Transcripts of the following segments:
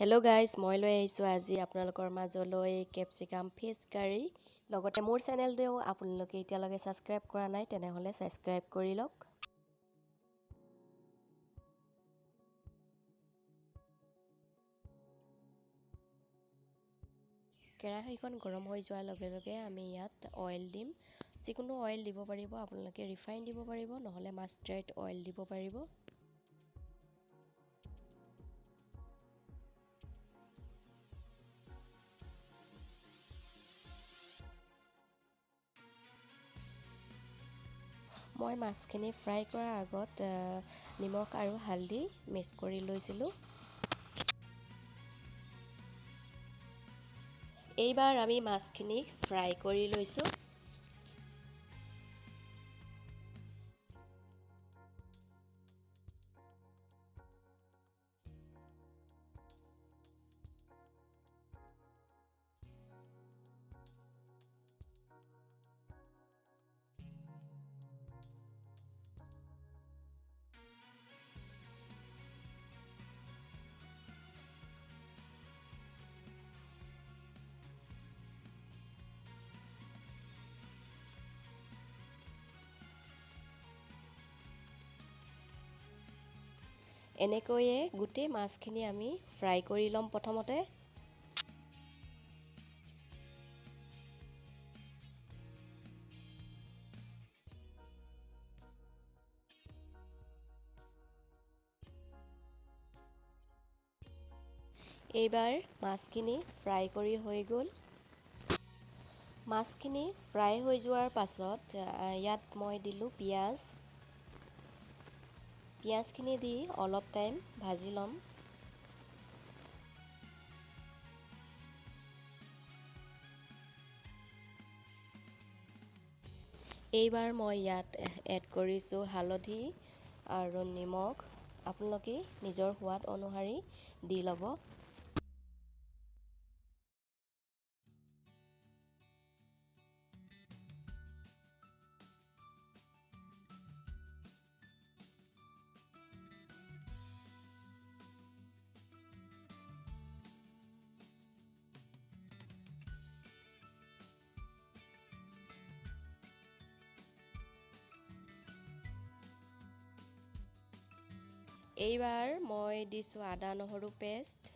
Hello' guys, মই লৈ আহিছোঁ আজি আপোনালোকৰ মাজলৈ কেপচিকাম ফিছ কাৰী। লগতে মোৰ চেনেলটোও আপোনালোকে এতিয়ালৈকে ছাবস্ক্ৰাইব কৰা নাই, তেনেহ'লে ছাবস্ক্ৰাইব কৰি লওক। কেৰাহীখন গৰম হৈ যোৱাৰ লগে লগে আমি ইয়াত অইল দিম। যিকোনো অইল দিব পাৰিব, আপোনালোকে ৰিফাইন দিব পাৰিব, নহ'লে মাষ্টাৰ্ড অইল দিব পাৰিব। মই মাছখিনি ফ্ৰাই কৰাৰ আগত নিমখ আৰু হালধি মিক্স কৰি লৈছিলোঁ। এইবাৰ আমি মাছখিনি ফ্ৰাই কৰি লৈছোঁ। এনেকৈয়ে গোটেই মাছখিনি আমি ফ্ৰাই কৰি ল'ম প্ৰথমতে। এইবাৰ মাছখিনি ফ্ৰাই কৰি হৈ গ'ল। মাছখিনি ফ্ৰাই হৈ যোৱাৰ পাছত ইয়াত মই দিলোঁ পিঁয়াজ। পিঁয়াজখিনি দি অলপ টাইম ভাজি ল'ম। এইবাৰ মই ইয়াত এড কৰিছোঁ হালধি আৰু নিমখ। আপোনালোকে নিজৰ সোৱাদ অনুসৰি দি ল'ব। এইবাৰ মই দিছোঁ আদা নহৰু পেষ্ট।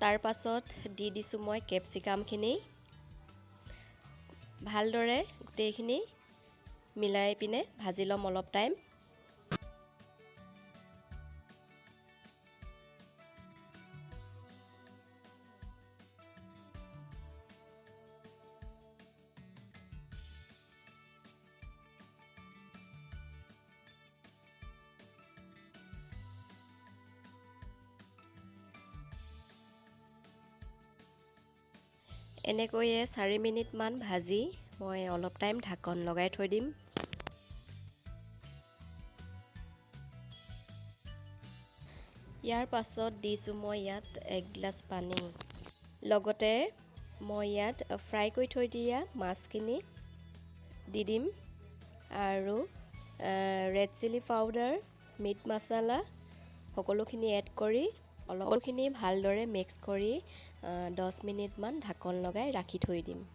তাৰ পাছত দি দিছোঁ মই কেপচিকামখিনি। ভালদৰে গোটেইখিনি মিলাই পিনে ভাজি ল'ম অলপ টাইম। এনেকৈয়ে 4 মিনিটমান ভাজি মই অলপ টাইম ঢাকন লগাই থৈ দিম। ইয়াৰ পাছত দিছোঁ মই ইয়াত 1 গিলাচ পানী। লগতে মই ইয়াত ফ্ৰাই কৰি থৈ দিয়া মাছখিনি দি দিম আৰু ৰেড চিলি পাউডাৰ, মিট মছলা সকলোখিনি এড কৰি অলপখিনি ভালদৰে মিক্স কৰি 10 মিনিটমান ঢাকন লগাই ৰাখি থৈ দিম।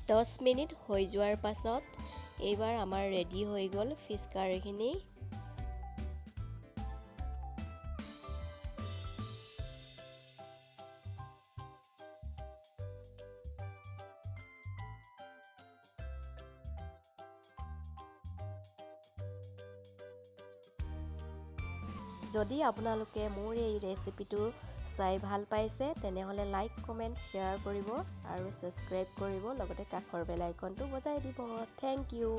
দহ মিনিট হৈ যোৱাৰ পাছত এইবাৰ আমাৰ ৰেডি হৈ গ'ল ফিছ কাৰীখিনি। যদি আপোনালোকে মোৰ এই ৰেচিপিটো চাই ভাল পাইছে তেনেহ'লে লাইক কমেণ্ট শ্বেয়াৰ কৰিব আৰু ছাবস্ক্ৰাইব কৰিব লগতে কাষৰ বেল আইকনটো বজাই দিব। Thank U.